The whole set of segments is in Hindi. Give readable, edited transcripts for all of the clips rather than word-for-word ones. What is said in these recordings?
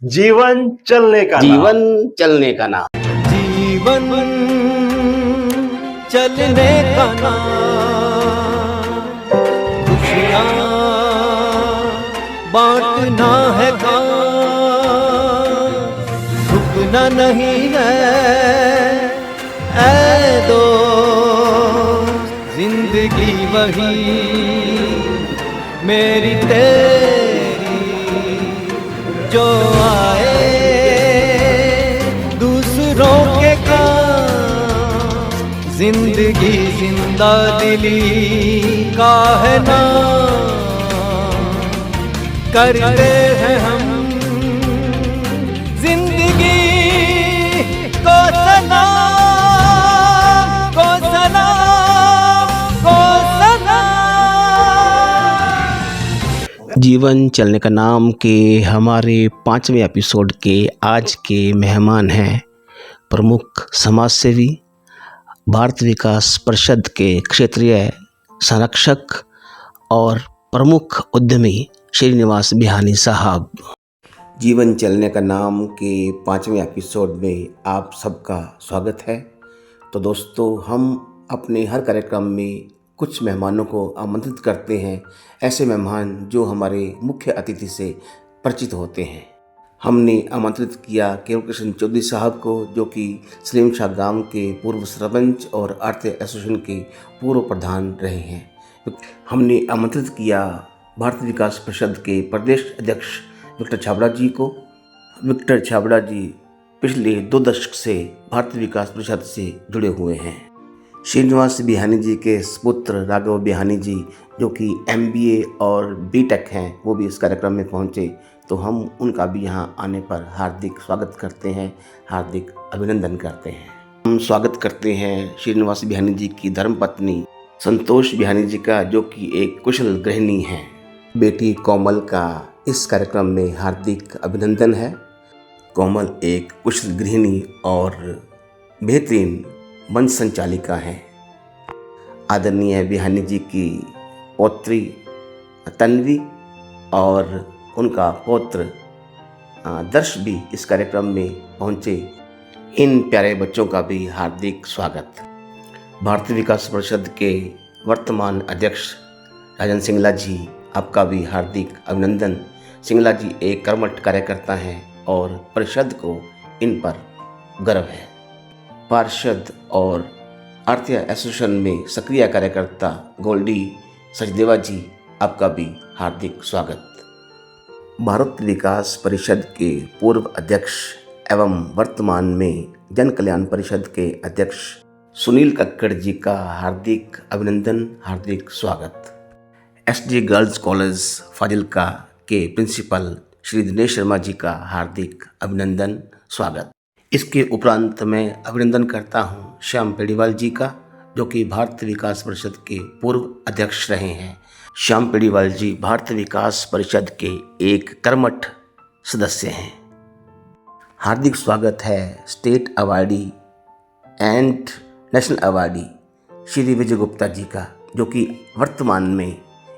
जीवन चलने का नाम। जीवन चलने का नाम। जीवन चलने का नाम, खुशियाँ बांटना है काम, रुकना नहीं है ऐ दोस्त, जिंदगी वही मेरी तेरी जो आए दूसरों के काम, जिंदगी जिंदा दिली का है नाम, करते हैं हम जिंदगी को सलाम, को सलाम, को सलाम। जीवन चलने का नाम के हमारे 5वें एपिसोड के आज के मेहमान हैं प्रमुख समाजसेवी, भारत विकास परिषद के क्षेत्रीय संरक्षक और प्रमुख उद्यमी श्रीनिवास बिहानी साहब। जीवन चलने का नाम के 5वें एपिसोड में आप सबका स्वागत है। तो दोस्तों, हम अपने हर कार्यक्रम में कुछ मेहमानों को आमंत्रित करते हैं, ऐसे मेहमान जो हमारे मुख्य अतिथि से परिचित होते हैं। हमने आमंत्रित किया केवल कृष्ण चौधरी साहब को, जो कि सलीमशाह गांव के पूर्व सरपंच और आरती एसोसिएशन के पूर्व प्रधान रहे हैं। हमने आमंत्रित किया भारत विकास परिषद के प्रदेश अध्यक्ष विक्टर छाबड़ा जी को। विक्टर छाबड़ा जी पिछले 2 दशक से भारत विकास परिषद से जुड़े हुए हैं। श्रीनिवास बिहानी जी के पुत्र राघव बिहानी जी, जो कि MBA और B.Tech हैं, वो भी इस कार्यक्रम में पहुंचे। तो हम उनका भी यहां आने पर हार्दिक स्वागत करते हैं, हार्दिक अभिनंदन करते हैं। हम स्वागत करते हैं श्रीनिवास बिहानी जी की धर्मपत्नी संतोष बिहानी जी का, जो कि एक कुशल गृहिणी हैं। बेटी कोमल का इस कार्यक्रम में हार्दिक अभिनंदन है। कोमल एक कुशल गृहिणी और बेहतरीन मंच संचालिका हैं। आदरणीय बिहानी जी की पौत्री तन्वी और उनका पौत्र दर्श भी इस कार्यक्रम में पहुंचे। इन प्यारे बच्चों का भी हार्दिक स्वागत। भारतीय विकास परिषद के वर्तमान अध्यक्ष राजन सिंगला जी, आपका भी हार्दिक अभिनंदन। सिंगला जी एक कर्मठ कार्यकर्ता हैं और परिषद को इन पर गर्व है। पार्षद और आरती एसोसिएशन में सक्रिय कार्यकर्ता गोल्डी सचदेवा जी, आपका भी हार्दिक स्वागत। भारत विकास परिषद के पूर्व अध्यक्ष एवं वर्तमान में जन कल्याण परिषद के अध्यक्ष सुनील कक्कड़ जी का हार्दिक अभिनंदन, हार्दिक स्वागत। SG गर्ल्स कॉलेज फाजिल्का के प्रिंसिपल श्री दिनेश शर्मा जी का हार्दिक अभिनंदन, स्वागत। इसके उपरांत मैं अभिनंदन करता हूँ श्याम पेड़ीवाल जी का, जो कि भारत विकास परिषद के पूर्व अध्यक्ष रहे हैं। श्याम पेड़ीवाल जी भारत विकास परिषद के एक कर्मठ सदस्य हैं। हार्दिक स्वागत है state awardee and national awardee Shri Vijay Gupta ji का, जो कि वर्तमान में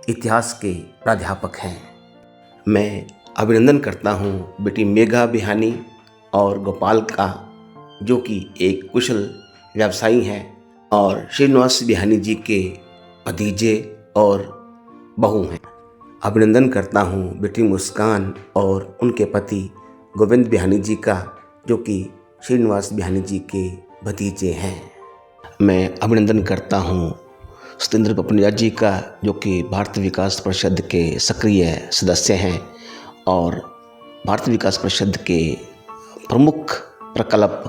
इतिहास के प्राध्यापक हैं। मैं अभिनंदन करता हूँ बेटी मेघा बिहानी और गोपाल का, जो कि एक कुशल व्यवसायी हैं और श्रीनिवास बिहानी जी के भतीजे और बहू हैं। अभिनंदन करता हूँ बेटी मुस्कान और उनके पति गोविंद बिहानी जी का, जो कि श्रीनिवास बिहानी जी के भतीजे हैं। मैं अभिनंदन करता हूँ सत्येंद्र पपनिया जी का, जो कि भारत विकास परिषद के सक्रिय सदस्य हैं और भारत विकास परिषद के प्रमुख प्रकल्प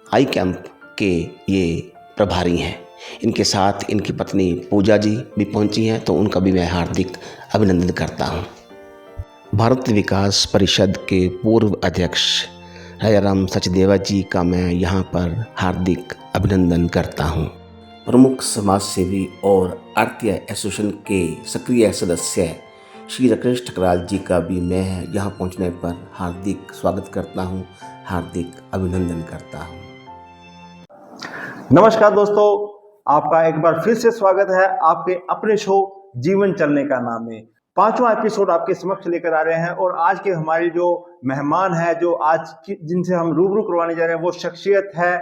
आई कैंप के ये प्रभारी हैं। इनके साथ इनकी पत्नी पूजा जी भी पहुंची हैं, तो उनका भी मैं हार्दिक अभिनंदन करता हूं। भारत विकास परिषद के पूर्व अध्यक्ष राजाराम सचदेवा जी का मैं यहाँ पर हार्दिक अभिनंदन करता हूँ। प्रमुख समाजसेवी और आरती एसोसिएशन के सक्रिय सदस्य श्री राकेश ठकराल जी का भी मैं यहाँ पहुँचने पर हार्दिक स्वागत करता हूँ, हार्दिक अभिनंदन करता हूँ। नमस्कार दोस्तों, आपका एक बार फिर से स्वागत है आपके अपने शो जीवन चलने का नाम में। 5वां एपिसोड आपके समक्ष लेकर आ रहे हैं। और आज के हमारे जो मेहमान है, जो आज जिनसे हम रूबरू करवाने जा रहे हैं, वो शख्सियत है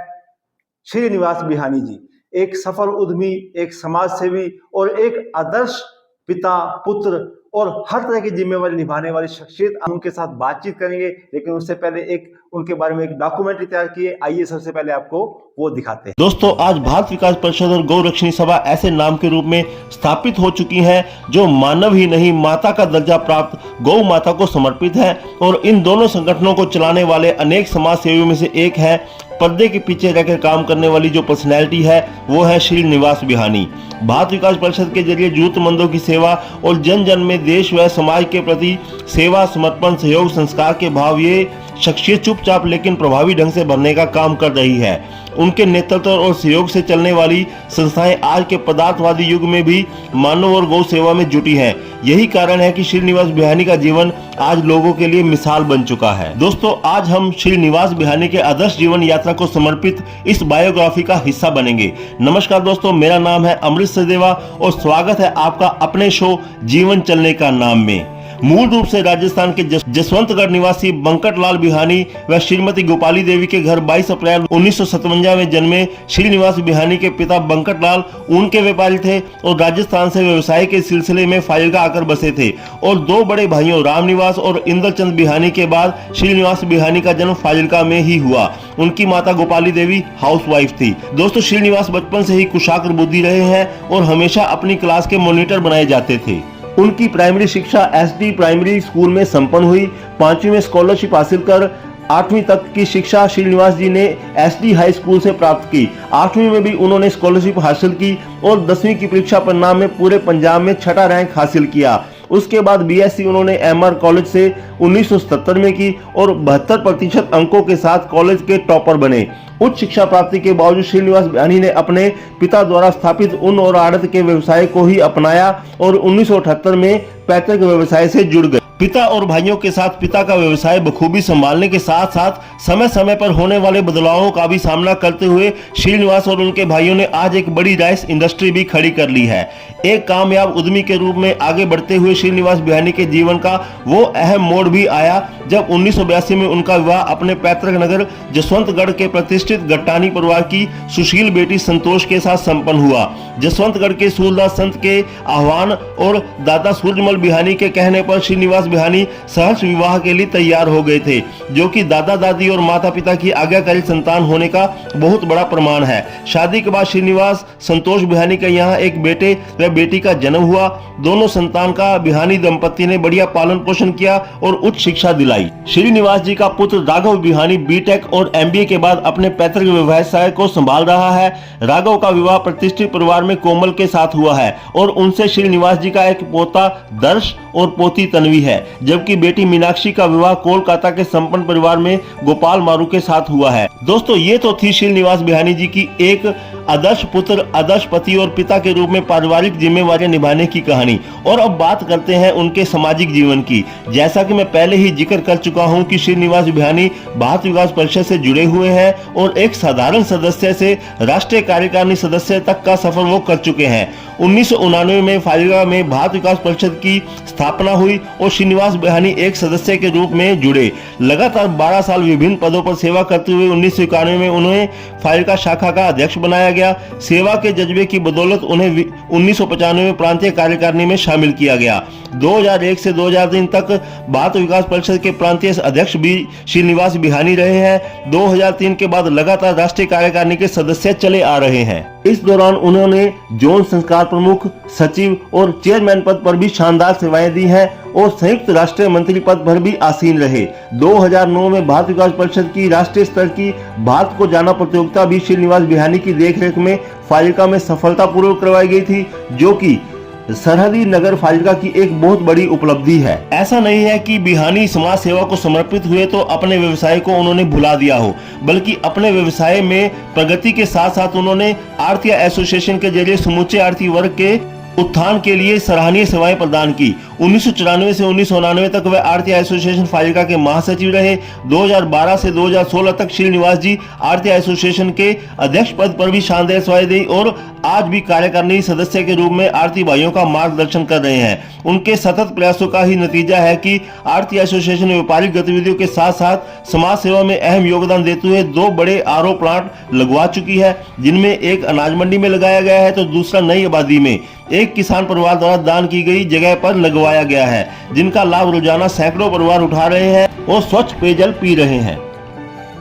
श्रीनिवास बिहानी जी। एक सफल उद्यमी, एक समाज सेवी और एक आदर्श पिता, पुत्र और हर तरह की जिम्मेवारी निभाने वाली शख्सियत। हम उनके साथ बातचीत करेंगे, लेकिन उससे पहले एक उनके बारे में एक डॉक्यूमेंट्री तैयार किए। आइए सबसे पहले आपको वो दिखाते हैं। दोस्तों, आज भारत विकास परिषद और गौ रक्षणी सभा ऐसे नाम के रूप में स्थापित हो चुकी हैं जो मानव ही नहीं माता का दर्जा प्राप्त गौ माता को समर्पित है। और इन दोनों संगठनों को चलाने वाले अनेक समाज सेवियों में से एक है। पर्दे के पीछे रहकर काम करने वाली जो पर्सनैलिटी है वो है श्रीनिवास बिहानी। भारत विकास परिषद के जरिए जरूरतमंदों की सेवा और जन जन में देश व समाज के प्रति सेवा, समर्पण, सहयोग, संस्कार के भाव ये शख्सियत चुपचाप लेकिन प्रभावी ढंग से भरने का काम कर रही है। उनके नेतृत्व और सहयोग से चलने वाली संस्थाएं आज के पदार्थवादी युग में भी मानव और गौ सेवा में जुटी हैं। यही कारण है कि श्रीनिवास बिहानी का जीवन आज लोगों के लिए मिसाल बन चुका है। दोस्तों, आज हम श्रीनिवास बिहानी के आदर्श जीवन यात्रा को समर्पित इस बायोग्राफी का हिस्सा बनेंगे। नमस्कार दोस्तों, मेरा नाम है अमृत सचदेवा और स्वागत है आपका अपने शो जीवन चलने का नाम में। मूल रूप से राजस्थान के जसवंतगढ़ निवासी बंकट लाल बिहानी व श्रीमती गोपाली देवी के घर 22 अप्रैल 1957 में जन्मे श्रीनिवास बिहानी के पिता बंकट लाल ऊन के व्यापारी थे और राजस्थान से व्यवसाय के सिलसिले में फाजिल्का आकर बसे थे। और दो बड़े भाइयों रामनिवास और इंद्रचंद बिहानी के बाद श्रीनिवास बिहानी का जन्म फाजिल्का में ही हुआ। उनकी माता गोपाली देवी हाउसवाइफ थी। दोस्तों, श्रीनिवास बचपन से ही कुशाग्र बुद्धि रहे हैं और हमेशा अपनी क्लास के मॉनिटर बनाए जाते थे। उनकी प्राइमरी शिक्षा एसडी प्राइमरी स्कूल में संपन्न हुई। 5वीं में स्कॉलरशिप हासिल कर 8वीं तक की शिक्षा श्रीनिवास जी ने एसडी हाई स्कूल से प्राप्त की। 8वीं में भी उन्होंने स्कॉलरशिप हासिल की और 10वीं की परीक्षा परिणाम में पूरे पंजाब में 6ठा रैंक हासिल किया। उसके बाद बीएससी उन्होंने एमआर कॉलेज से 1977 में की और 72% अंकों के साथ कॉलेज के टॉपर बने। उच्च शिक्षा प्राप्ति के बावजूद श्रीनिवास बिहानी ने अपने पिता द्वारा स्थापित ऊन और आड़त के व्यवसाय को ही अपनाया और 1978 में पैतृक व्यवसाय से जुड़ गए। पिता और भाइयों के साथ पिता का व्यवसाय बखूबी संभालने के साथ साथ समय समय पर होने वाले बदलावों का भी सामना करते हुए श्रीनिवास और उनके भाइयों ने आज एक बड़ी राइस इंडस्ट्री भी खड़ी कर ली है। एक कामयाब उद्यमी के रूप में आगे बढ़ते हुए श्रीनिवास बिहानी के जीवन का वो अहम मोड़ भी आया जब 1982 में उनका विवाह अपने पैतृक नगर जसवंतगढ़ के प्रतिष्ठित गट्टानी परिवार की सुशील बेटी संतोष के साथ संपन्न हुआ। जसवंतगढ़ के सूरदास संत के आह्वान और दादा सूरजमल बिहानी के कहने पर श्रीनिवास बिहानी सहर्ष विवाह के लिए तैयार हो गए थे, जो कि दादा दादी और माता पिता की आज्ञाकारी संतान होने का बहुत बड़ा प्रमाण है। शादी के बाद श्रीनिवास संतोष बिहानी के यहाँ एक बेटे व बेटी का जन्म हुआ। दोनों संतान का बिहानी दंपति ने बढ़िया पालन पोषण किया और उच्च शिक्षा दिलाई। श्रीनिवास जी का पुत्र राघव बिहानी बीटेक और एमबीए के बाद अपने पैतृक व्यवसाय को संभाल रहा है। राघव का विवाह प्रतिष्ठित परिवार में कोमल के साथ हुआ है और उनसे श्रीनिवास जी का एक पोता दर्श और पोती तन्वी है, जबकि बेटी मीनाक्षी का विवाह कोलकाता के संपन्न परिवार में गोपाल मारू के साथ हुआ है। दोस्तों, ये तो थी श्रीनिवास बिहानी जी की एक आदर्श पुत्र, आदर्श पति और पिता के रूप में पारिवारिक जिम्मेवारियां निभाने की कहानी। और अब बात करते हैं उनके सामाजिक जीवन की। जैसा कि मैं पहले ही जिक्र कर चुका हूं कि श्रीनिवास बिहानी भारत विकास परिषद से जुड़े हुए हैं और एक साधारण सदस्य से राष्ट्रीय कार्यकारिणी सदस्य तक का सफर वो कर चुके हैं। 1999 में फाजिल्का में भारत विकास परिषद की स्थापना हुई और श्रीनिवास बिहानी एक सदस्य के रूप में जुड़े। लगातार 12 साल विभिन्न पदों पर सेवा करते हुए 1991 में उन्हें फाजिल्का शाखा का अध्यक्ष बनाया गया। सेवा के जज्बे की बदौलत उन्हें 1995 में प्रांतीय कार्यकारिणी में शामिल किया गया। 2001 से 2003 तक भारत विकास परिषद के प्रांतीय अध्यक्ष भी श्रीनिवास बिहानी रहे हैं। 2003 के बाद लगातार राष्ट्रीय कार्यकारिणी के सदस्य चले आ रहे हैं। इस दौरान उन्होंने जोन संस्कार प्रमुख, सचिव और चेयरमैन पद पर भी शानदार सेवाएं दी हैं और संयुक्त राष्ट्रीय मंत्री पद पर भी आसीन रहे। 2009 में भारत विकास परिषद की राष्ट्रीय स्तर की भारत को जाना प्रतियोगिता भी श्रीनिवास बिहानी की देखरेख में फाजिल्का में सफलतापूर्वक करवाई गई थी, जो कि सरहदी नगर फाजिल्का की एक बहुत बड़ी उपलब्धि है। ऐसा नहीं है कि बिहानी समाज सेवा को समर्पित हुए तो अपने व्यवसाय को उन्होंने भुला दिया हो, बल्कि अपने व्यवसाय में प्रगति के साथ साथ उन्होंने आरती एसोसिएशन के जरिए समूचे आरती वर्ग के उत्थान के लिए सराहनीय सेवाएं प्रदान की। 1994 से 1999 तक वे आरती एसोसिएशन फाजिल्का के महासचिव रहे। 2012 से 2016 तक श्रीनिवास जी आरती एसोसिएशन के अध्यक्ष पद पर भी शानदार सेवाएं दी और आज भी कार्यकारिणी सदस्य के रूप में आरती भाइयों का मार्गदर्शन कर रहे हैं। उनके सतत प्रयासों का ही नतीजा है कि आरती एसोसिएशन व्यापारिक गतिविधियों के साथ साथ समाज सेवा में अहम योगदान देते हुए 2 बड़े आरओ प्लांट लगवा चुकी है, जिनमें एक अनाज मंडी में लगाया गया है तो दूसरा नई आबादी में एक किसान परिवार द्वारा दान की गई जगह पर लगवाया गया है, जिनका लाभ रोजाना सैकड़ों परिवार उठा रहे हैं और स्वच्छ पेयजल पी रहे हैं।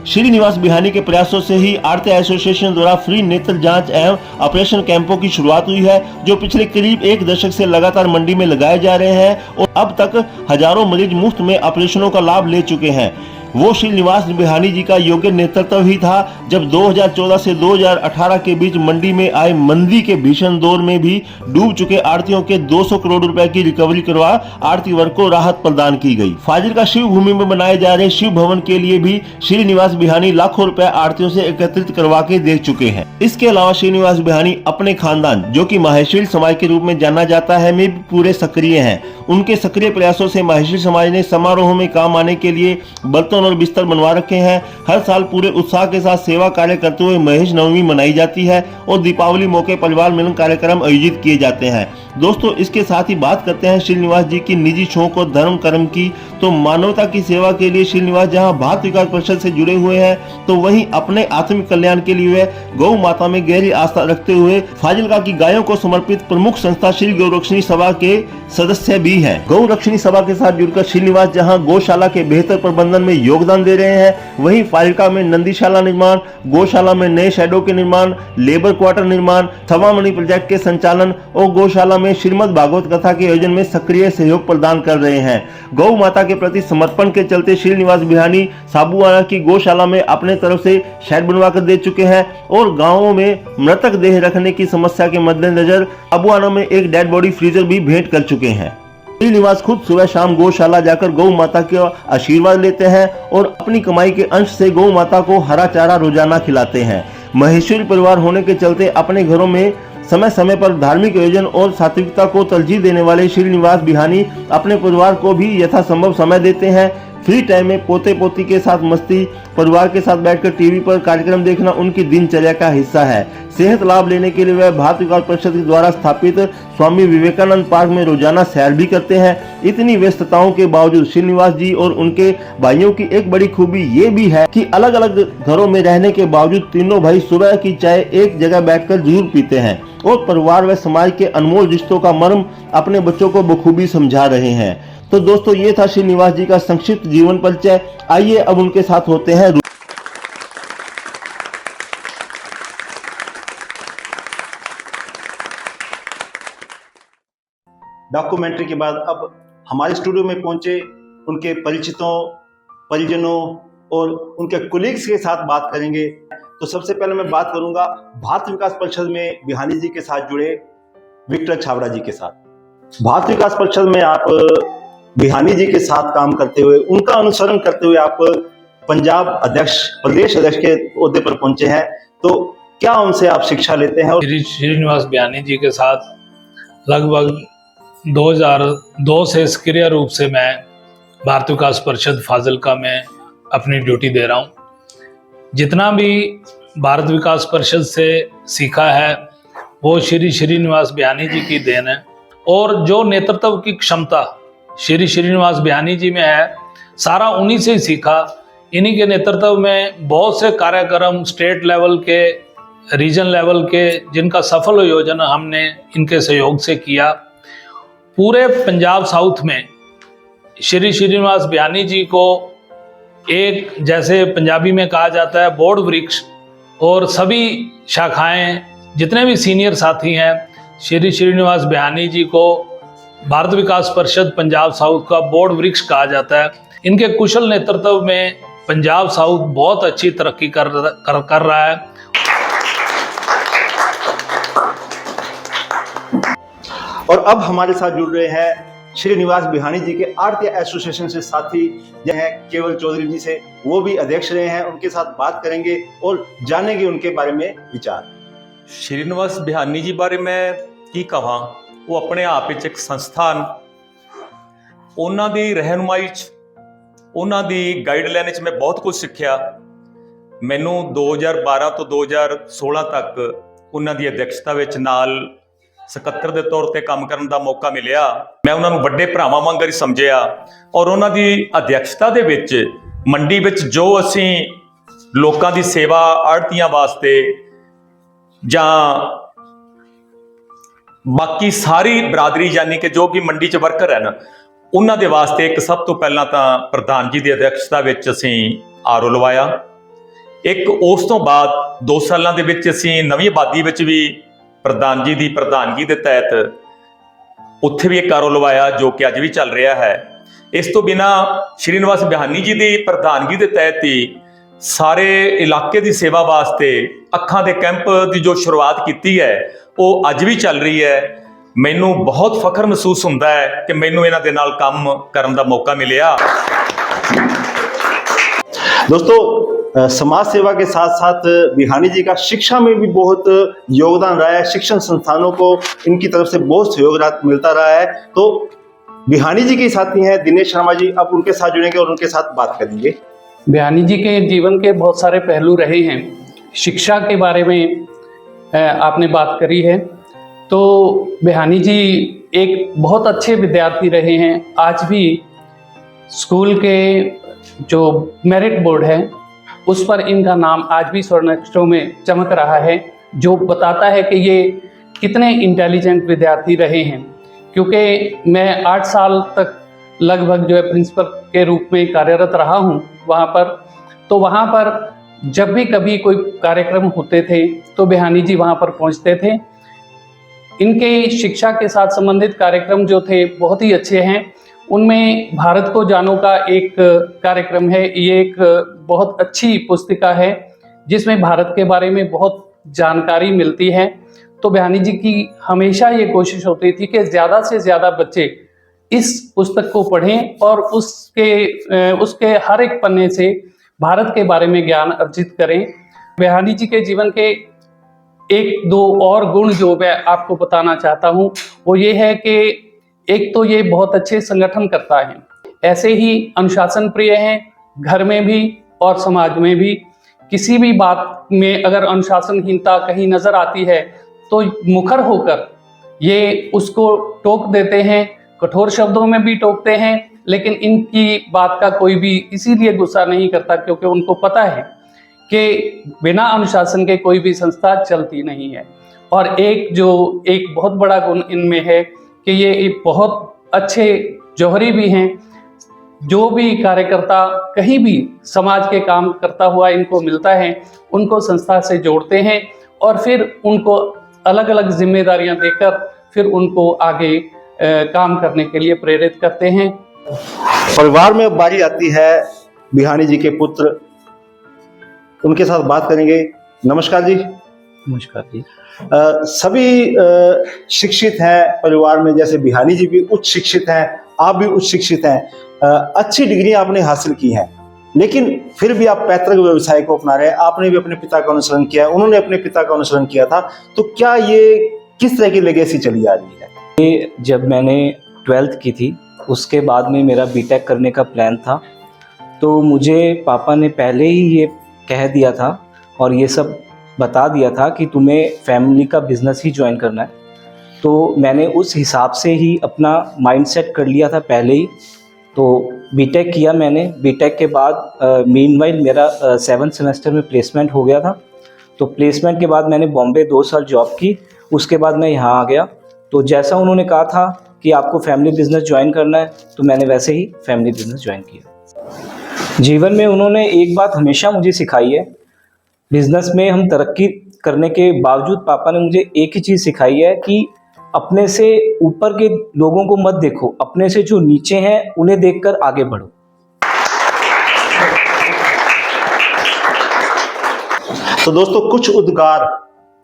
श्रीनिवास बिहानी के प्रयासों से ही आरती एसोसिएशन द्वारा फ्री नेत्र जांच एवं ऑपरेशन कैंपों की शुरुआत हुई है, जो पिछले करीब 1 दशक से लगातार मंडी में लगाए जा रहे हैं और अब तक हजारों मरीज मुफ्त में ऑपरेशनों का लाभ ले चुके हैं। वो श्रीनिवास बिहानी जी का योग्य नेतृत्व ही था जब 2014 से 2018 के बीच मंडी में आए मंदी के भीषण दौर में भी डूब चुके आड़तियों के 200 करोड़ रुपए की रिकवरी करवा आड़ती वर्ग को राहत प्रदान की गई। फाजिल्का शिव भूमि में बनाए जा रहे शिव भवन के लिए भी श्रीनिवास बिहानी लाखों रुपए आड़तियों से एकत्रित करवा के दे चुके हैं। इसके अलावा श्रीनिवास बिहानी अपने खानदान, जो कि माहेश्वरी समाज के रूप में जाना जाता है, में भी पूरे सक्रिय हैं। उनके सक्रिय प्रयासों से माहेश्वरी समाज ने समारोह में काम आने के लिए बर्तन और बिस्तर बनवा रखे हैं। हर साल पूरे उत्साह के साथ सेवा कार्य करते हुए महेश नवमी मनाई जाती है और दीपावली मौके परिवार मिलन कार्यक्रम आयोजित किए जाते हैं। दोस्तों, इसके साथ ही बात करते हैं श्रीनिवास जी की निजी शौक और धर्म कर्म की। तो मानवता की सेवा के लिए श्रीनिवास जहां भारत विकास परिषद से जुड़े हुए हैं, तो वहीं अपने आत्मिक कल्याण के लिए वे गौ माता में गहरी आस्था रखते हुए फाजिल्का की गायों को समर्पित प्रमुख संस्था श्री गौरक्षणी सभा के सदस्य भी हैं। गौरक्षणी सभा के साथ जुड़कर श्रीनिवास जहां गौशाला के बेहतर प्रबंधन में योगदान दे रहे हैं, वहीं फाजिल्का में नंदीशाला निर्माण, गौशाला में नए शेडों के निर्माण, लेबर क्वार्टर निर्माण, थवामणि प्रोजेक्ट के संचालन और गौशाला में श्रीमद् भागवत कथा के आयोजन में सक्रिय सहयोग प्रदान कर रहे हैं। गौ माता के प्रति समर्पण के चलते श्रीनिवास बिहानी साबुआना की गौशाला में अपने तरफ से शेड बनवा कर दे चुके हैं और गांवों में मृतक देह रखने की समस्या के मद्देनजर साबुआना में एक डेड बॉडी फ्रीजर भी भेंट कर चुके हैं। श्रीनिवास खुद सुबह शाम गौशाला जाकर गौ माता के आशीर्वाद लेते हैं और अपनी कमाई के अंश से गौ माता को हरा चारा रोजाना खिलाते हैं। महेश्वरी परिवार होने के चलते अपने घरों में समय समय पर धार्मिक आयोजन और सात्विकता को तरजीह देने वाले श्रीनिवास बिहानी अपने परिवार को भी यथासंभव समय देते हैं। फ्री टाइम में पोते पोती के साथ मस्ती, परिवार के साथ बैठकर टीवी पर कार्यक्रम देखना उनकी दिनचर्या का हिस्सा है। सेहत लाभ लेने के लिए वह भारत विकास परिषद द्वारा स्थापित स्वामी विवेकानंद पार्क में रोजाना सैर भी करते हैं। इतनी व्यस्तताओं के बावजूद श्रीनिवास जी और उनके भाइयों की एक बड़ी खूबी ये भी है कि अलग अलग घरों में रहने के बावजूद तीनों भाई सुबह की चाय एक जगह बैठकर जरूर पीते हैं और परिवार व समाज के अनमोल रिश्तों का मर्म अपने बच्चों को बखूबी समझा रहे हैं। तो दोस्तों, ये था श्रीनिवास जी का संक्षिप्त जीवन परिचय। आइए अब उनके साथ होते हैं। डॉक्यूमेंट्री के बाद अब हमारे स्टूडियो में पहुंचे उनके परिचितों, परिजनों और उनके कोलीग्स के साथ बात करेंगे। तो सबसे पहले मैं बात करूंगा भारत विकास परिषद में बिहानी जी के साथ जुड़े विक्टर छाबड़ा जी के साथ। भारत विकास परिषद में आप बिहानी जी के साथ काम करते हुए, उनका अनुसरण करते हुए आप पंजाब अध्यक्ष, प्रदेश अध्यक्ष के ओहदे पर पहुंचे हैं। तो क्या उनसे आप शिक्षा लेते हैं? श्रीनिवास बिहानी जी के साथ लगभग 2002 से सक्रिय रूप से मैं भारत विकास परिषद फाजिल्का में अपनी ड्यूटी दे रहा हूँ। जितना भी भारत विकास परिषद से सीखा है वो श्रीनिवास बिहानी जी की देन है और जो नेतृत्व की क्षमता श्रीनिवास बिहानी जी में है, सारा उन्हीं से ही सीखा। इन्हीं के नेतृत्व में बहुत से कार्यक्रम स्टेट लेवल के, रीजन लेवल के, जिनका सफल आयोजन हमने इनके सहयोग से किया। पूरे पंजाब साउथ में श्रीनिवास बिहानी जी को एक, जैसे पंजाबी में कहा जाता है, बोर्ड वृक्ष, और सभी शाखाएं, जितने भी सीनियर साथी हैं, श्रीनिवास बिहानी जी को भारत विकास परिषद पंजाब साउथ का बोर्ड वृक्ष कहा जाता है। इनके कुशल नेतृत्व में पंजाब साउथ बहुत अच्छी तरक्की कर रहा है। और अब हमारे साथ जुड़ रहे हैं श्रीनिवास बिहानी जी के आरती एसोसिएशन से साथी जो हैं केवल चौधरी जी से, वो भी अध्यक्ष रहे हैं। उनके साथ बात करेंगे और जानेंगे उनके बारे में विचार। श्रीनिवास बिहानी जी बारे में की कहा, ਉਹ ਆਪਣੇ ਆਪ ਵਿੱਚ ਇੱਕ ਸੰਸਥਾ ਹਨ। ਉਹਨਾਂ ਦੀ ਰਹਿਨੁਮਾਈ 'ਚ, ਉਹਨਾਂ ਦੀ ਗਾਈਡਲਾਈਨ 'ਚ ਮੈਂ ਬਹੁਤ ਕੁਝ ਸਿੱਖਿਆ। ਮੈਨੂੰ 2012 ਤੋਂ 2016 ਤੱਕ ਉਹਨਾਂ ਦੀ ਅਧਿਕਸ਼ਤਾ ਵਿੱਚ ਨਾਲ ਸਕੱਤਰ ਦੇ ਤੌਰ ਤੇ ਕੰਮ ਕਰਨ ਦਾ ਮੌਕਾ ਮਿਲਿਆ। ਮੈਂ ਉਹਨਾਂ ਨੂੰ ਵੱਡੇ ਭਰਾਵਾਂ ਵਾਂਗ ਹੀ ਸਮਝਿਆ ਔਰ ਉਹਨਾਂ ਦੀ ਅਧਿਕਸ਼ਤਾ ਦੇ ਵਿੱਚ ਮੰਡੀ ਵਿੱਚ ਜੋ ਅਸੀਂ ਲੋਕਾਂ ਦੀ ਸੇਵਾ, ਆੜ੍ਹਤੀਆਂ ਵਾਸਤੇ ਜਾਂ ਬਾਕੀ ਸਾਰੀ ਬਰਾਦਰੀ ਯਾਨੀ ਕਿ ਜੋ ਕਿ ਮੰਡੀ 'ਚ ਵਰਕਰ ਹਨ, ਉਹਨਾਂ ਦੇ ਵਾਸਤੇ ਇੱਕ ਸਭ ਤੋਂ ਪਹਿਲਾਂ ਤਾਂ ਪ੍ਰਧਾਨ ਜੀ ਦੀ ਅਧਿਕਸ਼ਤਾ ਵਿੱਚ ਅਸੀਂ ਆਰਓ ਲਵਾਇਆ। ਇੱਕ ਉਸ ਤੋਂ ਬਾਅਦ 2 ਸਾਲਾਂ ਦੇ ਵਿੱਚ ਅਸੀਂ ਨਵੀਂ ਆਬਾਦੀ ਵਿੱਚ ਵੀ ਪ੍ਰਧਾਨ ਜੀ ਦੀ ਪ੍ਰਧਾਨਗੀ ਦੇ ਤਹਿਤ ਉੱਥੇ ਵੀ ਇੱਕ ਆਰਓ ਲਵਾਇਆ, ਜੋ ਕਿ ਅੱਜ ਵੀ ਚੱਲ ਰਿਹਾ ਹੈ। ਇਸ ਤੋਂ ਬਿਨਾਂ ਸ਼੍ਰੀ ਨਿਵਾਸ ਬਿਹਾਨੀ ਜੀ ਦੀ ਪ੍ਰਧਾਨਗੀ ਦੇ ਤਹਿਤ ਹੀ ਸਾਰੇ ਇਲਾਕੇ ਦੀ ਸੇਵਾ ਵਾਸਤੇ ਅੱਖਾਂ ਦੇ ਕੈਂਪ ਦੀ ਜੋ ਸ਼ੁਰੂਆਤ ਕੀਤੀ ਹੈ ਉਹ ਅੱਜ ਵੀ ਚੱਲ ਰਹੀ ਹੈ। ਮੈਨੂੰ ਬਹੁਤ ਫਖਰ ਮਹਿਸੂਸ ਹੁੰਦਾ ਹੈ ਕਿ ਮੈਨੂੰ ਇਹਨਾਂ ਦੇ ਨਾਲ ਕੰਮ ਕਰਨ ਦਾ ਮੌਕਾ ਮਿਲਿਆ। दोस्तों, समाज सेवा के साथ साथ बिहानी जी का शिक्षा में भी बहुत योगदान रहा है। शिक्षण संस्थानों को इनकी तरफ से बहुत सहयोग मिलता रहा है। तो बिहानी जी के साथी हैं दिनेश शर्मा जी, अब उनके साथ जुड़ेंगे और उनके साथ बात करेंगे। बिहानी जी के जीवन के बहुत सारे पहलू रहे हैं। शिक्षा के बारे में आपने बात करी है, तो बिहानी जी एक बहुत अच्छे विद्यार्थी रहे हैं। आज भी स्कूल के जो मेरिट बोर्ड है उस पर इनका नाम आज भी स्वर्ण अक्षरों में चमक रहा है, जो बताता है कि ये कितने इंटेलिजेंट विद्यार्थी रहे हैं। क्योंकि मैं 8 साल तक लगभग जो है प्रिंसिपल के रूप में कार्यरत रहा हूँ वहाँ पर। तो वहाँ पर जब भी कभी कोई कार्यक्रम होते थे तो बिहानी जी वहाँ पर पहुँचते थे। इनके शिक्षा के साथ संबंधित कार्यक्रम जो थे बहुत ही अच्छे हैं। उनमें भारत को जानो का एक कार्यक्रम है। ये एक बहुत अच्छी पुस्तिका है जिसमें भारत के बारे में बहुत जानकारी मिलती है। तो बिहानी जी की हमेशा ये कोशिश होती थी कि ज़्यादा से ज़्यादा बच्चे इस पुस्तक को पढ़ें और उसके हर एक पन्ने से भारत के बारे में ज्ञान अर्जित करें। बिहानी जी के जीवन के 1-2 और गुण जो मैं आपको बताना चाहता हूँ वो ये है कि एक तो ये बहुत अच्छे संगठन करता है, ऐसे ही अनुशासन प्रिय हैं, घर में भी और समाज में भी। किसी भी बात में अगर अनुशासनहीनता कहीं नज़र आती है तो मुखर होकर ये उसको टोक देते हैं, कठोर शब्दों में भी टोकते हैं, लेकिन इनकी बात का कोई भी इसीलिए गुस्सा नहीं करता क्योंकि उनको पता है कि बिना अनुशासन के कोई भी संस्था चलती नहीं है। और एक बहुत बड़ा गुण इनमें है कि ये एक बहुत अच्छे जौहरी भी हैं। जो भी कार्यकर्ता कहीं भी समाज के काम करता हुआ इनको मिलता है उनको संस्था से जोड़ते हैं और फिर उनको अलग अलग जिम्मेदारियां देकर फिर उनको आगे काम करने के लिए प्रेरित करते हैं। परिवार में बारी आती है बिहानी जी के पुत्र, उनके साथ बात करेंगे। नमस्कार जी। नमस्कार जी। सभी शिक्षित हैं परिवार में, जैसे बिहानी जी भी उच्च शिक्षित हैं, आप भी उच्च शिक्षित हैं, अच्छी डिग्री आपने हासिल की हैं, लेकिन फिर भी आप पैतृक व्यवसाय को अपना रहे हैं। आपने भी अपने पिता का अनुसरण किया, उन्होंने अपने पिता का अनुसरण किया था। तो क्या ये किस तरह की लेगेसी चली आ रही है? जब मैंने 12th की थी उसके बाद में मेरा बीटेक करने का प्लान था, तो मुझे पापा ने पहले ही ये कह दिया था और ये सब बता दिया था कि तुम्हें फैमिली का बिज़नेस ही ज्वाइन करना है। तो मैंने उस हिसाब से ही अपना माइंडसेट कर लिया था पहले ही। तो बीटेक किया मैंने। बीटेक के बाद मीनवाइल मेरा 7th सेमेस्टर में प्लेसमेंट हो गया था। तो प्लेसमेंट के बाद मैंने बॉम्बे 2 साल जॉब की। उसके बाद मैं यहाँ आ गया। तो जैसा उन्होंने कहा था कि आपको फैमिली बिज़नेस ज्वाइन करना है, तो मैंने वैसे ही फैमिली बिज़नेस ज्वाइन किया। जीवन में उन्होंने एक बात हमेशा मुझे सिखाई है, बिज़नेस में हम तरक्की करने के बावजूद पापा ने मुझे एक ही चीज़ सिखाई है कि अपने से ऊपर के लोगों को मत देखो, अपने से जो नीचे हैं उन्हें देखकर आगे बढ़ो। तो दोस्तों, कुछ उद्गार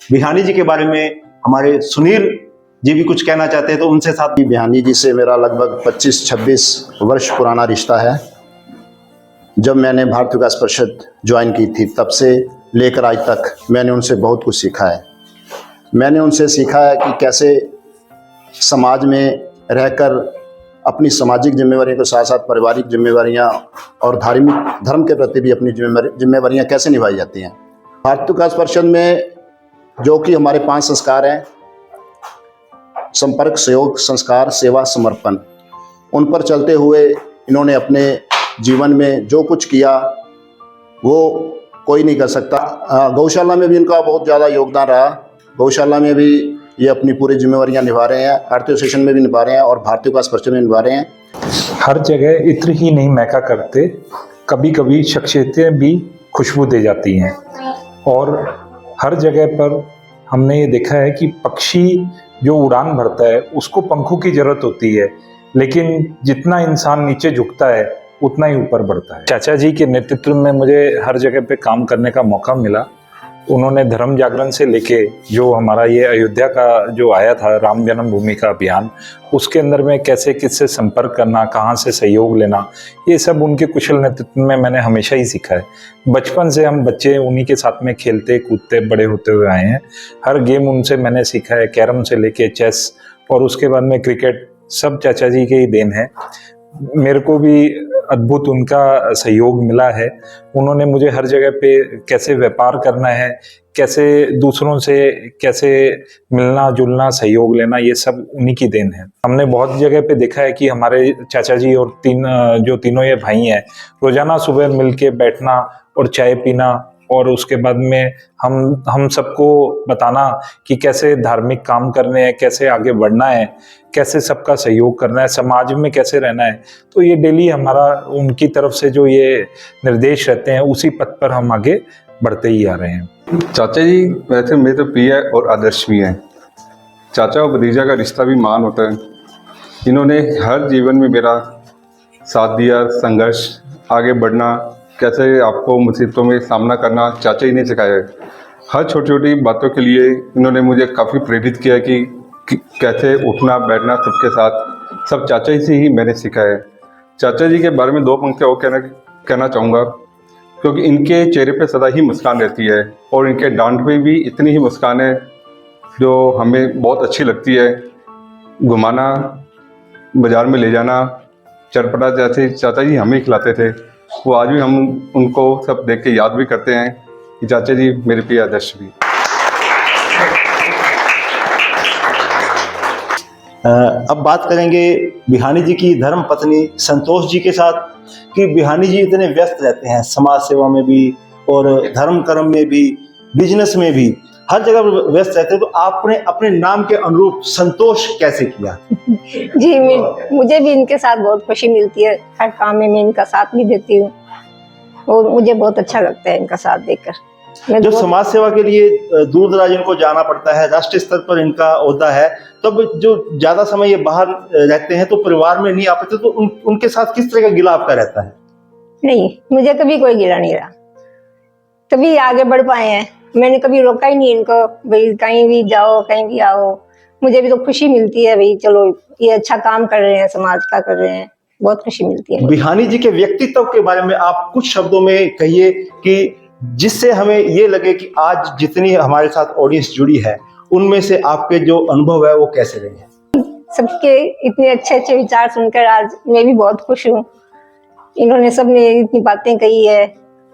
बिहानी जी के बारे में हमारे सुनील जी भी कुछ कहना चाहते हैं, तो उनसे साथ भी। बिहानी जी से मेरा लगभग 25-26 वर्ष पुराना रिश्ता है। जब मैंने भारत विकास परिषद ज्वाइन की थी तब से लेकर आज तक मैंने उनसे बहुत कुछ सीखा है। मैंने उनसे सीखा है कि कैसे समाज में रहकर अपनी सामाजिक जिम्मेवारियों के साथ साथ पारिवारिक जिम्मेवारियां और धार्मिक धर्म के प्रति भी अपनी जिम्मेवारियां कैसे निभाई जाती हैं। भारतीय विकास परिषद में जो कि हमारे 5 संस्कार हैं, संपर्क, सहयोग, संस्कार, सेवा, समर्पण, उन पर चलते हुए इन्होंने अपने जीवन में जो कुछ किया वो कोई नहीं कर सकता। गौशाला में भी इनका बहुत ज़्यादा योगदान रहा। गौशाला में भी ये अपनी पूरी जिम्मेवारियां निभा रहे हैं, आरटीओ स्टेशन में भी निभा रहे हैं और भारतीय विकास परिषद में निभा रहे हैं। हर जगह इत्र ही नहीं महका करते, कभी कभी शख्सियतें भी खुशबू दे जाती हैं। और हर जगह पर हमने ये देखा है कि पक्षी जो उड़ान भरता है उसको पंखों की जरूरत होती है, लेकिन जितना इंसान नीचे झुकता है उतना ही ऊपर बढ़ता है। चाचा जी के नेतृत्व में मुझे हर जगह पे काम करने का मौका मिला। उन्होंने धर्म जागरण से लेके जो हमारा ये अयोध्या का जो आया था राम जन्मभूमि का अभियान, उसके अंदर में कैसे किससे संपर्क करना, कहाँ से सहयोग लेना, ये सब उनके कुशल नेतृत्व में मैंने हमेशा ही सीखा है। बचपन से हम बच्चे उन्हीं के साथ में खेलते कूदते बड़े होते हुए आए हैं। हर गेम उनसे मैंने सीखा है, कैरम से लेके चेस और उसके बाद में क्रिकेट, सब चाचा जी के ही देन है। मेरे को भी अद्भुत उनका सहयोग मिला है। उन्होंने मुझे हर जगह पे कैसे व्यापार करना है, कैसे दूसरों से कैसे मिलना जुलना, सहयोग लेना, ये सब उन्हीं की देन है। हमने बहुत जगह पे देखा है कि हमारे चाचा जी और तीनों ये भाई हैं, रोजाना सुबह मिलके बैठना और चाय पीना और उसके बाद में हम सबको बताना कि कैसे धार्मिक काम करने हैं, कैसे आगे बढ़ना है, कैसे सबका सहयोग करना है, समाज में कैसे रहना है। तो ये डेली हमारा उनकी तरफ से जो ये निर्देश रहते हैं उसी पथ पर हम आगे बढ़ते ही आ रहे हैं। चाचा जी वैसे मेरे तो प्रिय और आदर्श भी हैं। चाचा और भतीजा का रिश्ता भी मान होता है। इन्होंने हर जीवन में मेरा साथ दिया, संघर्ष, आगे बढ़ना, कैसे आपको मुसीबतों में सामना करना चाचा ही ने सिखाया है। हर छोटी छोटी बातों के लिए इन्होंने मुझे काफ़ी प्रेरित किया कि कैसे उठना बैठना सबके साथ, सब चाचा जी से ही मैंने सीखा है। चाचा जी के बारे में 2 पंक्तियाँ और कहना चाहूँगा, क्योंकि इनके चेहरे पे सदा ही मुस्कान रहती है और इनके डांट पे भी इतनी ही मुस्कान है जो हमें बहुत अच्छी लगती है। घुमाना, बाज़ार में ले जाना, चटपटा जैसे चाचा जी हमें खिलाते थे, वो आज भी हम उनको सब देख के याद भी करते हैं कि चाचा जी मेरे प्रिय आदर्श भी। अब बात करेंगे बिहानी जी की धर्म पत्नी संतोष जी के साथ कि बिहानी जी इतने व्यस्त रहते हैं समाज सेवा में भी और धर्म कर्म में भी, बिजनेस में भी, हर जगह व्यस्त रहते हैं। तो आपने अपने नाम के अनुरूप संतोष कैसे किया? जी, मुझे भी इनके साथ बहुत खुशी मिलती है। हर काम में मैं इनका साथ भी देती हूँ और मुझे बहुत अच्छा लगता है इनका साथ देकर। जो समाज सेवा के लिए दूर दराज इनको जाना पड़ता है, राष्ट्रीय स्तर पर इनका ओहदा है, तब जो ज्यादा समय ये बाहर रहते हैं तो परिवार में नहीं आ पाते, तो उनके साथ किस तरह का गिला आपका रहता है? नहीं, मुझे कभी कोई गिला नहीं रहा, तभी आगे बढ़ पाए हैं। मैंने कभी रोका ही नहीं इनको, भाई कहीं भी जाओ कहीं भी आओ। मुझे भी तो खुशी मिलती है, भाई चलो ये अच्छा काम कर रहे हैं, समाज का कर रहे हैं, बहुत खुशी मिलती है। बिहानी जी के व्यक्तित्व के बारे में आप कुछ शब्दों में कहिए कि जिससे हमें ये लगे कि आज जितनी हमारे साथ ऑडियंस जुड़ी है उनमें से आपके जो अनुभव है वो कैसे रहे हैं? सबके इतने अच्छे अच्छे विचार सुनकर आज मैं भी बहुत खुश हूँ। इन्होंने सबने इतनी बातें कही है,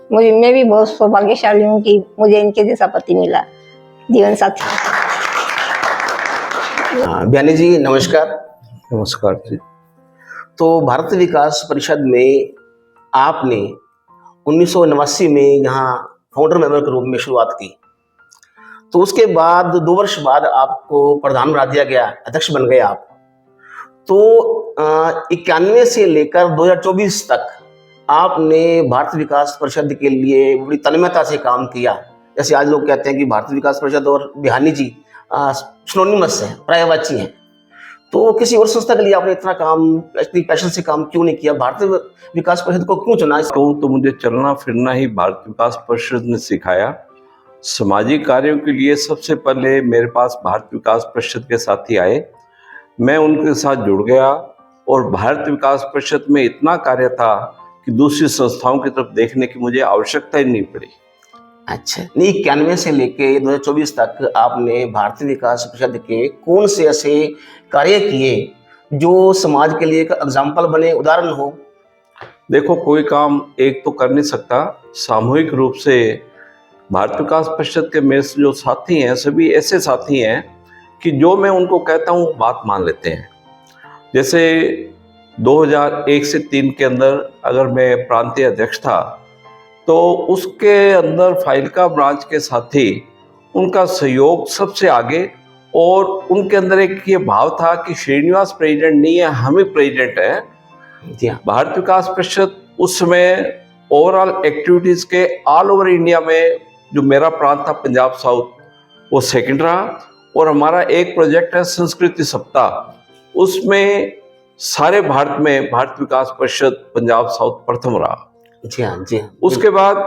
मैं भी बहुत सौभाग्यशाली हूँ कि मुझे इनके जैसा पति मिला, जीवन साथी। बिहानी जी नमस्कार। नमस्कार जी। तो भारत विकास परिषद में आपने 1989 में यहाँ फाउंडर मेंबर के रूप में शुरुआत की, तो उसके बाद 2 वर्ष बाद आपको प्रधान बना दिया गया, अध्यक्ष बन गए आप। तो 91 से लेकर 2024 तक आपने भारत विकास परिषद के लिए बड़ी तन्मयता से काम किया। जैसे आज लोग कहते हैं कि भारत विकास परिषद और बिहानी जी सिनोनिमस है, पर्यायवाची हैं। तो किसी और संस्था के लिए आपने इतना काम, इतनी पैशन से काम क्यों नहीं किया? भारतीय विकास परिषद को क्यों चुना? तो मुझे चलना फिरना ही भारत विकास परिषद ने सिखाया। सामाजिक कार्यों के लिए सबसे पहले मेरे पास भारत विकास परिषद के साथी आए, मैं उनके साथ जुड़ गया और भारत विकास परिषद में इतना कार्य था कि दूसरी संस्थाओं की तरफ देखने की मुझे आवश्यकता ही नहीं पड़ी। अच्छा, नहीं 91 से लेके 2024 तक आपने भारतीय विकास परिषद के कौन से ऐसे कार्य किए जो समाज के लिए एक एग्जाम्पल बने, उदाहरण हो? देखो, कोई काम एक तो कर नहीं सकता, सामूहिक रूप से भारत विकास परिषद के मेरे जो साथी हैं सभी ऐसे साथी हैं कि जो मैं उनको कहता हूँ बात मान लेते हैं। जैसे 2001 से 3 के अंदर अगर मैं प्रांतीय अध्यक्ष था तो उसके अंदर फाइलका ब्रांच के साथी उनका सहयोग सबसे आगे, और उनके अंदर एक ये भाव था कि श्रीनिवास प्रेसिडेंट नहीं है, हम ही प्रेसिडेंट हैं। जी हाँ। भारत विकास परिषद उस समय ओवरऑल एक्टिविटीज के ऑल ओवर इंडिया में जो मेरा प्रांत था पंजाब साउथ, वो सेकंड रहा, और हमारा एक प्रोजेक्ट है संस्कृति सप्ताह, उसमें सारे भारत में भारत विकास परिषद पंजाब साउथ प्रथम रहा। जी हाँ, जी हाँ। उसके बाद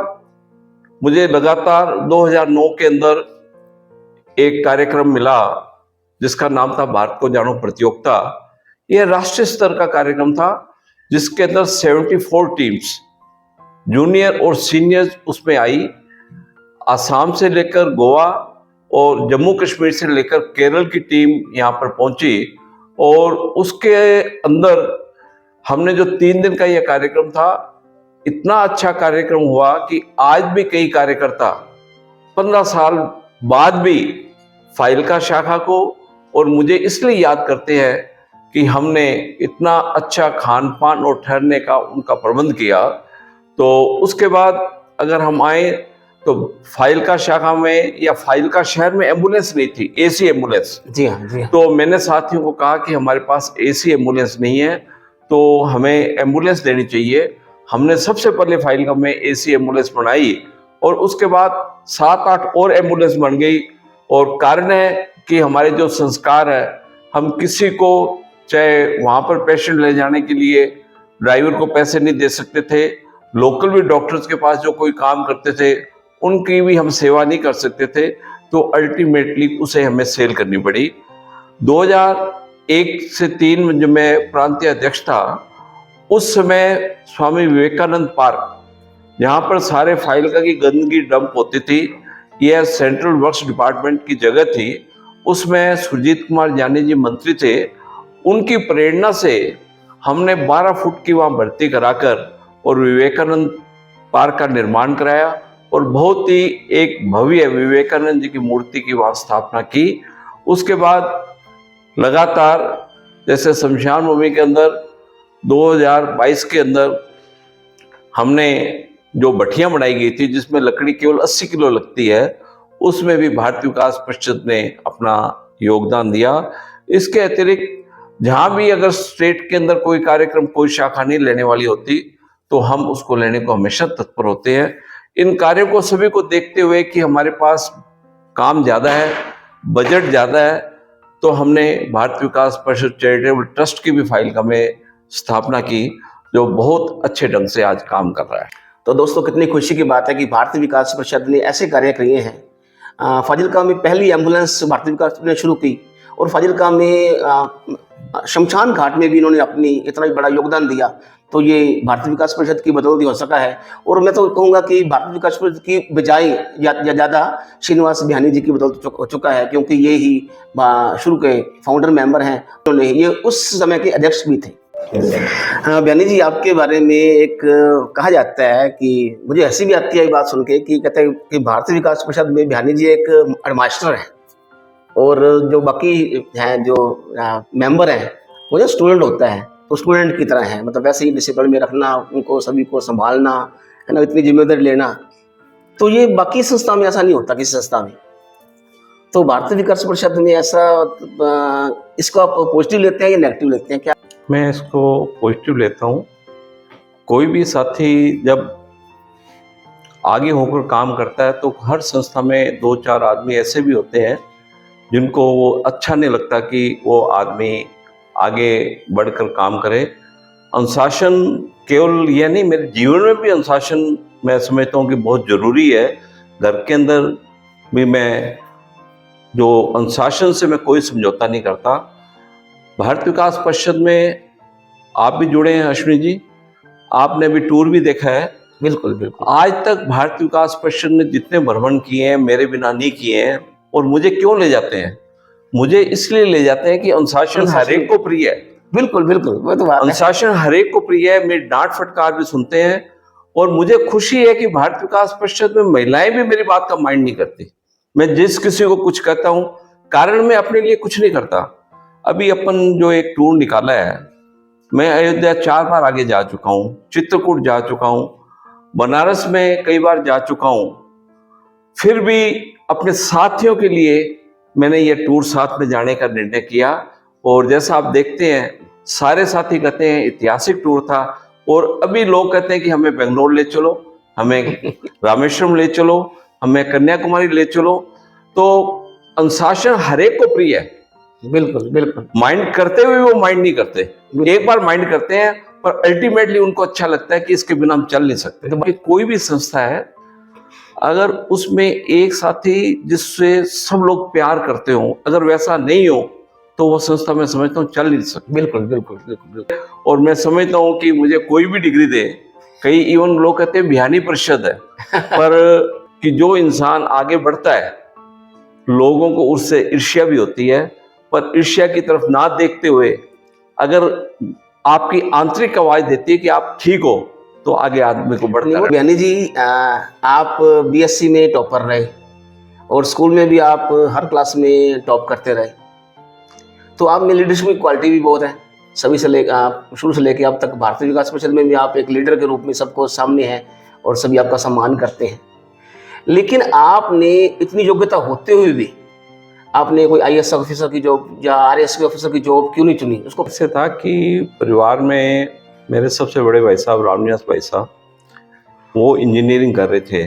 मुझे लगातार 2009 के अंदर एक कार्यक्रम मिला जिसका नाम था भारत को जानो प्रतियोगिता। यह राष्ट्रीय स्तर का कार्यक्रम था जिसके अंदर 74 टीम्स जूनियर और सीनियर उसमें आई। आसाम से लेकर गोवा और जम्मू कश्मीर से लेकर केरल की टीम यहाँ पर पहुंची, और उसके अंदर हमने जो 3 दिन का यह कार्यक्रम था, इतना अच्छा कार्यक्रम हुआ कि आज भी कई कार्यकर्ता 15 साल बाद भी फाइलका शाखा को और मुझे इसलिए याद करते हैं कि हमने इतना अच्छा खान पान और ठहरने का उनका प्रबंध किया। तो उसके बाद अगर हम आए तो फाइलका शाखा में या फाइलका शहर में एम्बुलेंस नहीं थी, एसी एम्बुलेंस। जी हाँ, जी हाँ। तो मैंने साथियों को कहा कि हमारे पास एसी एम्बुलेंस नहीं है तो हमें एम्बुलेंस देनी चाहिए। हमने सबसे पहले फाइलका में एसी एम्बुलेंस बनाई और उसके बाद 7-8 और एम्बुलेंस बन गई। और कारण है कि हमारे जो संस्कार है, हम किसी को चाहे वहाँ पर पेशेंट ले जाने के लिए ड्राइवर को पैसे नहीं दे सकते थे, लोकल भी डॉक्टर्स के पास जो कोई काम करते थे उनकी भी हम सेवा नहीं कर सकते थे, तो अल्टीमेटली उसे हमें सेल करनी पड़ी। 2001 से 3 में जब मैं प्रांतीय अध्यक्ष था, उस समय स्वामी विवेकानंद पार्क, जहाँ पर सारे फाइलका की गंदगी डंप होती थी, यह सेंट्रल वर्क्स डिपार्टमेंट की जगह थी। उसमें सुरजीत कुमार जानी जी मंत्री थे, उनकी प्रेरणा से हमने 12 फुट की वहाँ भर्ती कराकर और विवेकानंद पार्क का निर्माण कराया और बहुत ही एक भव्य विवेकानंद जी की मूर्ति की वहाँ स्थापना की। उसके बाद लगातार जैसे शमशान भूमि के अंदर 2022 के अंदर हमने जो भट्टियां बनाई गई थी जिसमें लकड़ी केवल 80 किलो लगती है, उसमें भी भारत विकास परिषद ने अपना योगदान दिया। इसके अतिरिक्त जहां भी अगर स्टेट के अंदर कोई कार्यक्रम कोई शाखा नहीं लेने वाली होती तो हम उसको लेने को हमेशा तत्पर होते हैं। इन कार्यों को सभी को देखते हुए कि हमारे पास काम ज़्यादा है, बजट ज़्यादा है, तो हमने भारत विकास परिषद चैरिटेबल ट्रस्ट की भी फाइलका में स्थापना की, जो बहुत अच्छे ढंग से आज काम कर रहा है। तो दोस्तों, कितनी खुशी की बात है कि भारतीय विकास परिषद ने ऐसे कार्य किए हैं। फाजिलका में पहली एम्बुलेंस भारतीय विकास परिषद ने शुरू की और फाजिलका में शमशान घाट में भी इन्होंने अपनी इतना बड़ा योगदान दिया, तो ये भारतीय विकास परिषद की बदौलत हो सका है। और मैं तो कहूँगा कि भारतीय विकास परिषद की बजाय ज़्यादा श्रीनिवास बिहानी जी की बदौलत हो चुका है, क्योंकि ये ही शुरू के फाउंडर मेंबर हैं। उन्होंने ये उस समय के अध्यक्ष भी थे। बिहानी जी, आपके बारे में एक कहा जाता है कि मुझे हंसी भी आती है ये बात सुन के कि कहते हैं कि भारतीय विकास परिषद में बिहानी जी एक हेडमास्टर हैं और जो बाकी हैं जो मेंबर हैं वो जो स्टूडेंट होता है तो स्टूडेंट की तरह है, मतलब वैसे ही डिसिप्लिन में रखना, उनको सभी को संभालना है ना, इतनी जिम्मेदारी लेना। तो ये बाकी संस्था में ऐसा नहीं होता, किसी संस्था में। तो भारतीय विकास परिषद में ऐसा इसको आप पॉजिटिव लेते हैं या नेगेटिव लेते हैं क्या? मैं इसको पॉजिटिव लेता हूँ। कोई भी साथी जब आगे होकर काम करता है तो हर संस्था में 2-4 आदमी ऐसे भी होते हैं जिनको वो अच्छा नहीं लगता कि वो आदमी आगे बढ़कर काम करे। अनुशासन केवल यह नहीं, मेरे जीवन में भी अनुशासन मैं समझता हूँ कि बहुत ज़रूरी है। घर के अंदर भी मैं जो अनुशासन से मैं कोई समझौता नहीं करता। भारत विकास परिषद में आप भी जुड़े हैं अश्विनी जी, आपने भी टूर भी देखा है। बिल्कुल बिल्कुल। आज तक भारत विकास परिषद ने जितने भ्रमण किए हैं मेरे बिना नहीं किए हैं। और मुझे क्यों ले जाते हैं? मुझे इसलिए ले जाते हैं कि अनुशासन हर एक को प्रिय है। बिल्कुल बिल्कुल, वो तो बात है। अनुशासन हर एक को प्रिय है। मेरी डांट फटकार भी सुनते हैं और मुझे खुशी है कि भारत विकास परिषद में महिलाएं भी मेरी बात का माइंड नहीं करती। मैं जिस किसी को कुछ कहता हूं, कारण मैं अपने लिए कुछ नहीं करता। अभी अपन जो एक टूर निकाला है, मैं अयोध्या 4 बार आगे जा चुका हूं, चित्रकूट जा चुका हूं, बनारस में कई बार जा चुका हूं। फिर भी अपने साथियों के लिए मैंने ये टूर साथ में जाने का निर्णय किया। और जैसा आप देखते हैं, सारे साथी कहते हैं ऐतिहासिक टूर था। और अभी लोग कहते हैं कि हमें बेंगलोर ले चलो, हमें रामेश्वरम ले चलो, हमें कन्याकुमारी ले चलो। तो अनुशासन हर एक को प्रिय है। बिल्कुल बिल्कुल। माइंड करते हुए वो माइंड नहीं करते। एक बार माइंड करते हैं पर अल्टीमेटली उनको अच्छा लगता है कि इसके बिना हम चल नहीं सकते। तो कोई भी संस्था है, अगर उसमें एक साथी जिससे सब लोग प्यार करते हो, अगर वैसा नहीं हो तो वो संस्था मैं समझता हूँ चल नहीं सकती। बिल्कुल बिल्कुल बिल्कुल। और मैं समझता हूँ कि मुझे कोई भी डिग्री दे, कई इवन लोग कहते हैं बिहानी परिषद है, पर कि जो इंसान आगे बढ़ता है लोगों को उससे ईर्ष्या भी होती है। पर ईर्ष्या की तरफ ना देखते हुए अगर आपकी आंतरिक आवाज देती है कि आप ठीक हो, तो आगे आदमी को बढ़ता है। बिहानी जी, आप बीएससी में टॉपर रहे और स्कूल में भी आप हर क्लास में टॉप करते रहे, तो आप में लीडरशिप की क्वालिटी भी बहुत है। सभी से लेकर आप शुरू से लेकर अब तक भारतीय विकास परिषद में भी आप एक लीडर के रूप में सबको सामने हैं और सभी आपका सम्मान करते हैं। लेकिन आपने इतनी योग्यता होते हुए भी आपने कोई आईएएस ऑफिसर की जॉब या आरएएस ऑफिसर की जॉब क्यों नहीं चुनी? उसको ऐसे था कि परिवार में मेरे सबसे बड़े भाई साहब रामनिवास भाई साहब, वो इंजीनियरिंग कर रहे थे।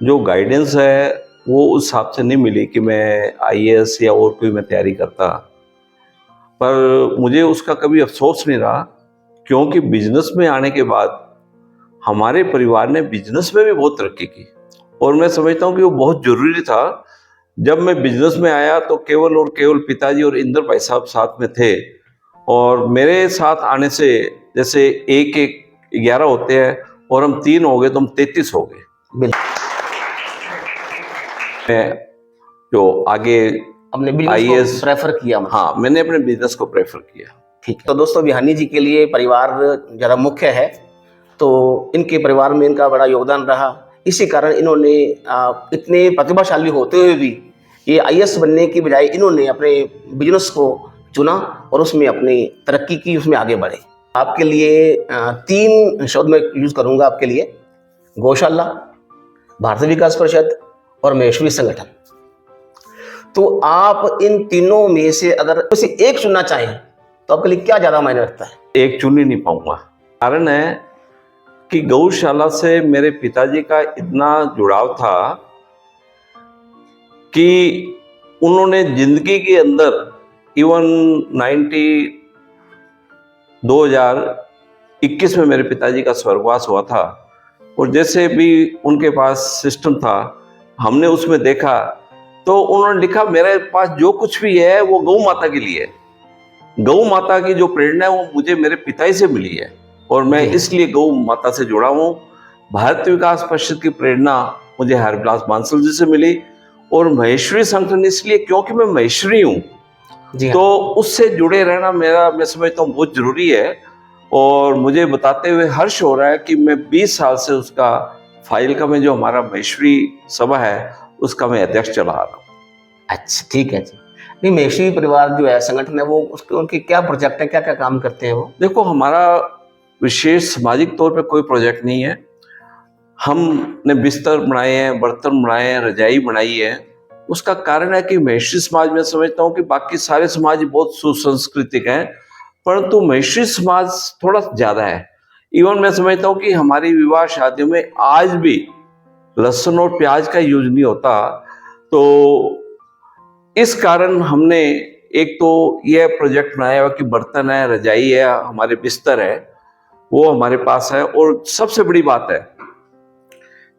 जो गाइडेंस है वो उस हिसाब से नहीं मिली कि मैं आईएएस या और कोई मैं तैयारी करता। पर मुझे उसका कभी अफसोस नहीं रहा, क्योंकि बिजनेस में आने के बाद हमारे परिवार ने बिजनेस में भी बहुत तरक्की की। और मैं समझता हूँ कि वो बहुत जरूरी था। जब मैं बिजनेस में आया तो केवल और केवल पिताजी और इंदर भाई साहब साथ में थे। और मेरे साथ आने से जैसे 1-1-11 होते हैं और हम 3 हो गए तो हम 33 हो गए। मैं जो आगे अपने बिजनेस को प्रेफर किया। हाँ, मैंने अपने बिजनेस को प्रेफर किया। ठीक है। तो दोस्तों, बिहानी जी के लिए परिवार ज़्यादा मुख्य है, तो इनके परिवार में इनका बड़ा योगदान रहा। इसी कारण इन्होंने इतने प्रतिभाशाली होते हुए भी ये आईएएस बनने की बजाय इन्होंने अपने बिजनेस को चुना और उसमें अपनी तरक्की की, उसमें आगे बढ़े। आपके लिए 3 शब्द मैं यूज करूंगा आपके लिए: गौशाला, भारतीय विकास परिषद और महेश्वरी संगठन। तो आप इन तीनों में से अगर किसी एक चुनना चाहें तो आपके लिए क्या ज्यादा मायने रखता है? एक चुन ही नहीं पाऊंगा। कारण है कि गौशाला से मेरे पिताजी का इतना जुड़ाव था कि उन्होंने जिंदगी के अंदर इवन 2021 में मेरे पिताजी का स्वर्गवास हुआ था। और जैसे भी उनके पास सिस्टम था, हमने उसमें देखा तो उन्होंने लिखा, मेरे पास जो कुछ भी है वो गौ माता के लिए है। गौ माता की जो प्रेरणा है वो मुझे मेरे पिताजी से मिली है और मैं इसलिए गौ माता से जुड़ा हूँ। भारतीय विकास परिषद की प्रेरणा मुझे हरविलास बांसल जी से मिली और महेश्वरी संगठन इसलिए क्योंकि मैं महेश्वरी हूँ। तो उससे जुड़े रहना मेरा, मैं समझता हूँ, बहुत जरूरी है। और मुझे बताते हुए हर्ष हो रहा है कि मैं 20 साल से उसका फाइल का, मैं जो हमारा महेश्वरी सभा है उसका मैं अध्यक्ष चला रहा हूँ। अच्छा, ठीक है जी। नहीं, महेश्वरी परिवार जो है संगठन है, वो उसके उनके क्या प्रोजेक्ट है, क्या क्या काम करते हैं वो? देखो, हमारा विशेष सामाजिक तौर पे कोई प्रोजेक्ट नहीं है। हमने बिस्तर बनाए हैं, बर्तन बनाए हैं, रजाई बनाई है। उसका कारण है कि महेश्वरी समाज में समझता हूँ कि बाकी सारे समाज बहुत सुसंस्कृतिक हैं, परंतु महेश्वरी समाज थोड़ा ज्यादा है। इवन मैं समझता हूँ कि हमारी विवाह शादियों में आज भी लहसुन और प्याज का यूज नहीं होता। तो इस कारण हमने एक तो यह प्रोजेक्ट बनाया हुआ कि बर्तन है, रजाई है, हमारे बिस्तर है, वो हमारे पास है। और सबसे बड़ी बात है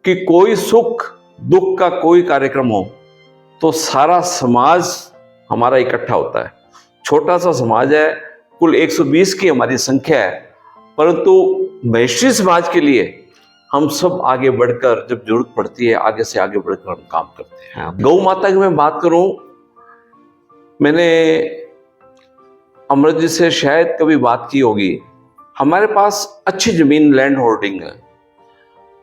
कि कोई सुख दुख का कोई कार्यक्रम हो तो सारा समाज हमारा इकट्ठा होता है। छोटा सा समाज है, कुल 120 की हमारी संख्या है, परंतु महेश्वरी समाज के लिए हम सब आगे बढ़कर जब जरूरत पड़ती है आगे से आगे बढ़कर हम काम करते हैं। हाँ, गौ माता की मैं बात करूं, मैंने अमृत जी से शायद कभी बात की होगी। हमारे पास अच्छी जमीन लैंड होल्डिंग है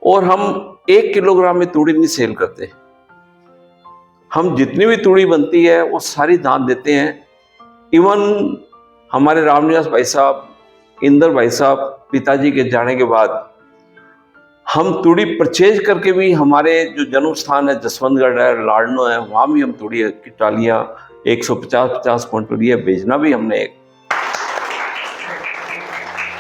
और हम 1 किलोग्राम में तूड़ी नहीं सेल करते। हम जितनी भी तूड़ी बनती है वो सारी दान देते हैं। इवन हमारे रामनिवास भाई साहब, इंदर भाई साहब पिताजी के जाने के बाद हम तूड़ी परचेज करके भी, हमारे जो जन्म स्थान है जसवंतगढ़ है, लाडनो है, वहाँ भी हम तूड़ी की टालियाँ 150 क्विंटल ये भेजना भी हमने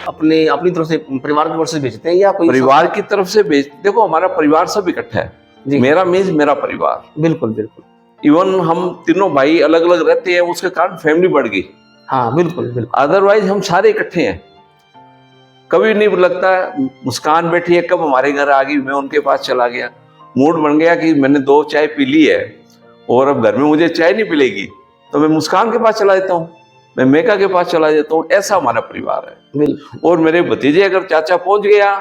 अपनी तरफ से परिवार की तरफ से भेजते हैं या कोई परिवार की तरफ से भेज। देखो हमारा परिवार सब इकट्ठा है, मेरा मीन्स मेरा परिवार। बिल्कुल बिल्कुल। इवन हम तीनों भाई अलग अलग रहते हैं, उसके कारण फैमिली बढ़ गई। हाँ बिल्कुल बिल्कुल। अदरवाइज हम सारे इकट्ठे हैं। कभी नहीं लगता मुस्कान बैठी है कब हमारे घर आ गई, मैं उनके पास चला गया। मूड बन गया कि मैंने 2 चाय पी ली है और अब घर में मुझे चाय नहीं पिलेगी तो मैं मुस्कान के पास चला जाता हूँ, मैं मेका के पास चला जाता हूँ। ऐसा हमारा परिवार है। और मेरे भतीजे अगर चाचा पहुंच गया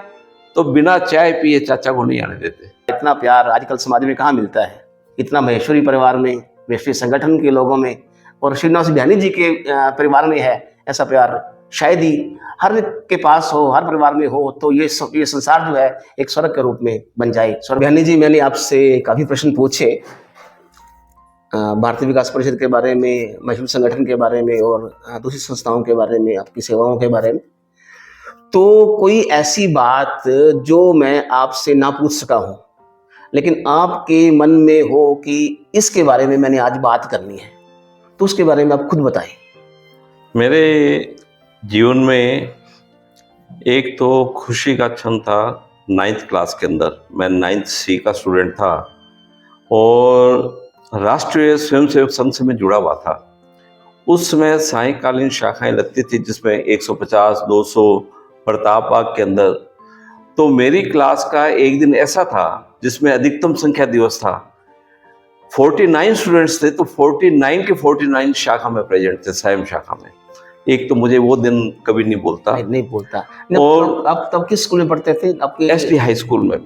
तो बिना चाय पिए चाचा को नहीं आने देते। इतना प्यार आजकल समाज में कहाँ मिलता है, इतना महेश्वरी परिवार में, महेश्वरी संगठन के लोगों में और श्रीनिवास बिहानी जी के परिवार में है ऐसा प्यार। शायद ही हर के पास हो, हर परिवार में हो तो ये संसार जो है एक स्वर्ग के रूप में बन जाए। स्वर्ग। बिहानी जी, मैंने आपसे काफी प्रश्न पूछे भारतीय विकास परिषद के बारे में, मजबूत संगठन के बारे में और दूसरी संस्थाओं के बारे में, आपकी सेवाओं के बारे में। तो कोई ऐसी बात जो मैं आपसे ना पूछ सका हूं लेकिन आपके मन में हो कि इसके बारे में मैंने आज बात करनी है, तो उसके बारे में आप खुद बताएं। मेरे जीवन में एक तो खुशी का क्षण था 9th क्लास के अंदर। मैं 9th C का स्टूडेंट था और राष्ट्रीय स्वयंसेवक संघ से मैं जुड़ा हुआ था। उस समय सायंकालीन शाखाएं लगती थी जिसमें 150, 200 प्रताप बाग के अंदर। तो मेरी क्लास का एक दिन ऐसा था जिसमें अधिकतम संख्या दिवस था। 49 स्टूडेंट्स थे तो 49 के 49 शाखा में प्रेजेंट थे, सायं शाखा में। एक तो मुझे वो दिन कभी नहीं भूलता। और आप तब किस स्कूल में पढ़ते थे? आपके SD हाई स्कूल में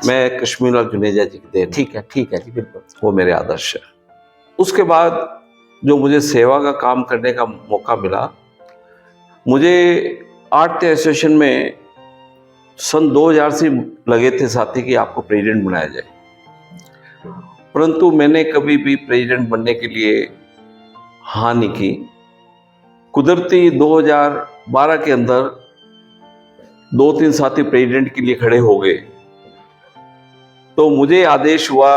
मैं कश्मीरलाल जुनेजा जी के देन। ठीक है जी, बिल्कुल। वो मेरे आदर्श है। उसके बाद जो मुझे सेवा का काम करने का मौका मिला, मुझे आर्ट एसोसिएशन में सन 2000 से लगे थे साथी कि आपको प्रेसिडेंट बनाया जाए, परंतु मैंने कभी भी प्रेसिडेंट बनने के लिए हाँ नहीं की। कुदरती 2012 के अंदर 2-3 साथी प्रेसिडेंट के लिए खड़े हो गए तो मुझे आदेश हुआ,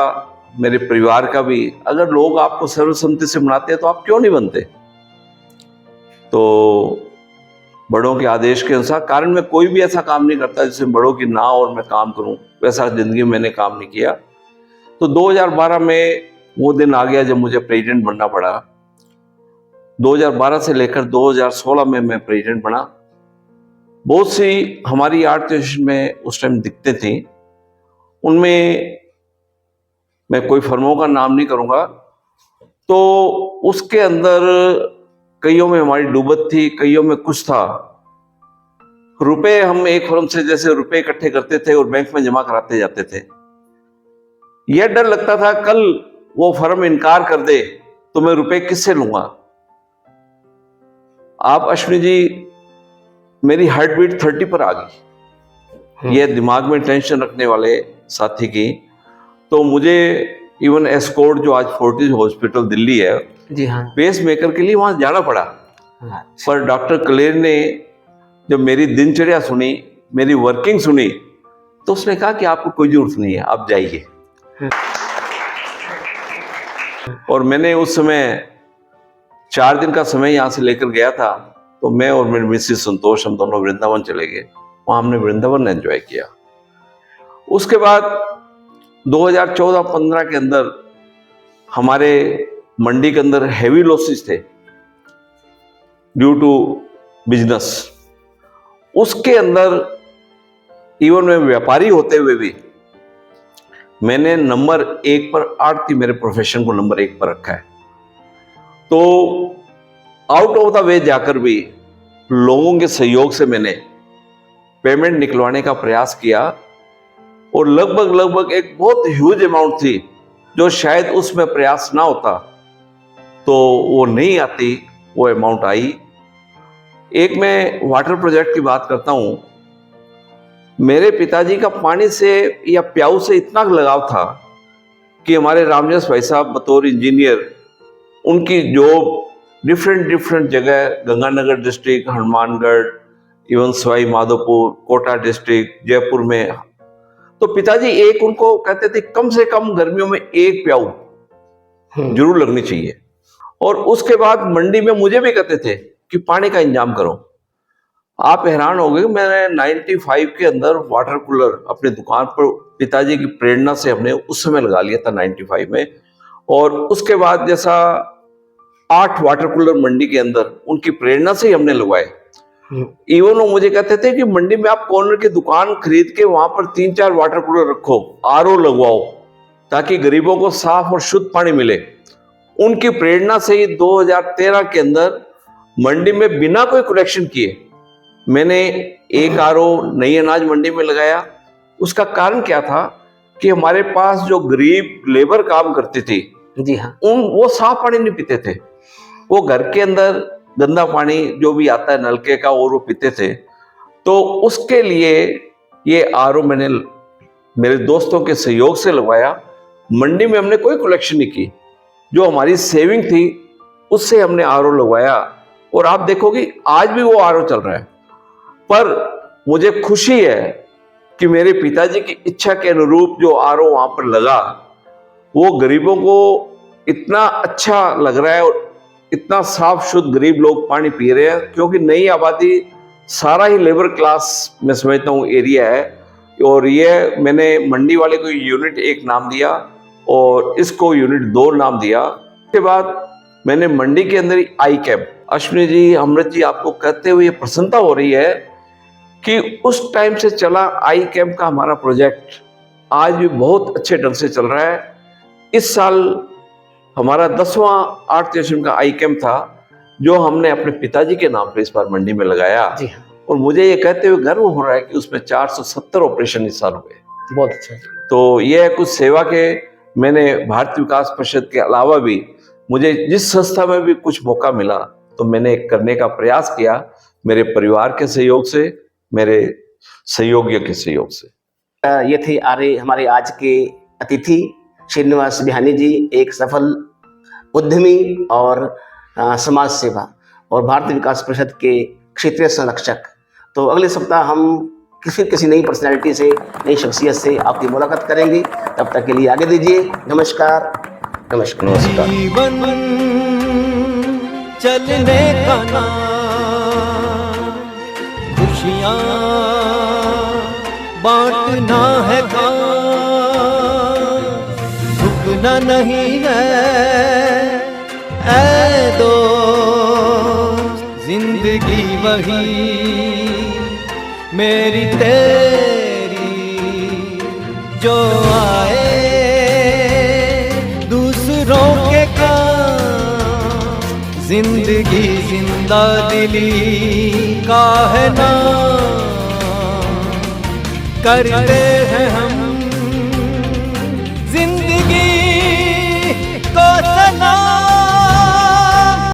मेरे परिवार का भी, अगर लोग आपको सर्वसम्मति से बनाते हैं तो आप क्यों नहीं बनते। तो बड़ों के आदेश के अनुसार, कारण मैं कोई भी ऐसा काम नहीं करता जिसमें बड़ों की ना और मैं काम करूं, वैसा जिंदगी में मैंने काम नहीं किया। तो 2012 में वो दिन आ गया जब मुझे प्रेसिडेंट बनना पड़ा। 2012 से लेकर 2016 में मैं प्रेसिडेंट बना। बहुत सी हमारी आर्ट एसोसिएशन में उस टाइम दिक्कतें थी, उनमें मैं कोई फर्मों का नाम नहीं करूंगा। तो उसके अंदर कईयों में हमारी डूबत थी, कईयों में कुछ था। रुपए हम एक फर्म से जैसे रुपए इकट्ठे करते थे और बैंक में जमा कराते जाते थे। यह डर लगता था कल वो फर्म इनकार कर दे तो मैं रुपए किससे लूंगा। आप अश्विनी जी, मेरी हार्ट बीट 30 पर आ गई, ये दिमाग में टेंशन रखने वाले साथी की। तो मुझे इवन एस्कॉर्ट जो आज फोर्टिस हॉस्पिटल दिल्ली है, जी हाँ, पेस मेकर के लिए वहां जाना पड़ा। पर डॉक्टर कलेर ने जब मेरी दिनचर्या सुनी, मेरी वर्किंग सुनी, तो उसने कहा कि आपको कोई जरूरत नहीं है, आप जाइए। और मैंने उस समय 4 दिन का समय यहाँ से लेकर गया था। तो मैं और मेरी मिसेस संतोष, हम दोनों वृंदावन चले गए। वहां हमने वृंदावन एंजॉय किया। उसके बाद 2014-15 के अंदर हमारे मंडी के अंदर हेवी लॉसेस थे ड्यू टू बिजनेस। उसके अंदर इवन में व्यापारी होते हुए भी मैंने नंबर 1 पर आरती, मेरे प्रोफेशन को नंबर 1 पर रखा है। तो आउट ऑफ द वे जाकर भी लोगों के सहयोग से मैंने पेमेंट निकलवाने का प्रयास किया और लगभग एक बहुत ह्यूज अमाउंट थी, जो शायद उसमें प्रयास ना होता तो वो नहीं आती, वो अमाउंट आई। एक मैं वाटर प्रोजेक्ट की बात करता हूँ। मेरे पिताजी का पानी से या प्याऊ से इतना लगाव था कि हमारे रामजस भाई साहब बतौर इंजीनियर, उनकी जॉब डिफरेंट जगह, Ganganagar district, Hanumangarh, even Sawai Madhopur, Kota district, Jaipur में। तो पिताजी एक उनको कहते थे कम से कम गर्मियों में एक प्याऊ जरूर लगनी चाहिए। और उसके बाद मंडी में मुझे भी कहते थे कि पानी का इंतजाम करो। आप हैरान हो गए, मैंने 95 के अंदर वाटर कूलर अपनी दुकान पर पिताजी की प्रेरणा से हमने उस समय लगा लिया था 95 में। और उसके बाद जैसा 8 वाटर कूलर मंडी के अंदर उनकी प्रेरणा से ही हमने लगवाए। इवन वो मुझे कहते थे कि मंडी में आप कॉर्नर की दुकान खरीद के वहां पर 3-4 वाटर कूलर रखो, आरओ लगवाओ, ताकि गरीबों को साफ और शुद्ध पानी मिले। उनकी प्रेरणा से ही 2013 के अंदर मंडी में बिना कोई कलेक्शन किए मैंने एक आरओ नई अनाज मंडी में लगाया। उसका कारण क्या था कि हमारे पास जो गरीब लेबर काम करती थी, जी हाँ, वो साफ पानी नहीं पीते थे। वो घर के अंदर गंदा पानी जो भी आता है नलके का, और वो पीते थे। तो उसके लिए ये आरओ मैंने मेरे दोस्तों के सहयोग से लगवाया। मंडी में हमने कोई कलेक्शन नहीं की, जो हमारी सेविंग थी उससे हमने आरओ लगवाया। और आप देखोगे आज भी वो आरओ चल रहा है। पर मुझे खुशी है कि मेरे पिताजी की इच्छा के अनुरूप जो आरओ वहां पर लगा, वो गरीबों को इतना अच्छा लग रहा है और इतना साफ शुद्ध गरीब लोग पानी पी रहे हैं। क्योंकि नई आबादी सारा ही लेबर क्लास मैं समझता हूँ एरिया है। और ये मैंने मंडी वाले को यूनिट 1 नाम दिया और इसको यूनिट 2 नाम दिया। उसके बाद मैंने मंडी के अंदर ही आई कैंप, अश्विनी जी, अमृत जी, आपको कहते हुए प्रसन्नता हो रही है कि उस टाइम से चला आई कैंप का हमारा प्रोजेक्ट आज भी बहुत अच्छे ढंग से चल रहा है। इस साल हमारा 10वां आर्ट स्टेशन का आई कैंप था, जो हमने अपने पिताजी के नाम पे इस बार मंडी में लगाया। जी हाँ, और मुझे ये कहते हुए गर्व हो रहा है कि उसमें 470 ऑपरेशन इस साल हुए। बहुत अच्छा। तो ये कुछ सेवा के मैंने भारतीय विकास परिषद के अलावा भी मुझे जिस संस्था में भी कुछ मौका मिला तो मैंने करने का प्रयास किया, मेरे परिवार के सहयोग से, मेरे सहयोगियों के सहयोग से। ये थे हमारे आज के अतिथि श्रीनिवास बिहानी जी, एक सफल उद्यमी और समाज सेवा और भारतीय विकास परिषद के क्षेत्रीय संरक्षक। तो अगले सप्ताह हम किसी नई पर्सनैलिटी से, नई शख्सियत से आपकी मुलाकात करेंगे। तब तक के लिए आगे दीजिए। नमस्कार। नमस्कार। नमस्कार। जीवन चलने का नाम, खुशियाँ बांटना है काम, झुकना नहीं है ऐ दोस्त, जिंदगी वही मेरी तेरी जो आए दूसरों के काम, जिंदगी जिंदा दिली का है नाम, करते हैं हम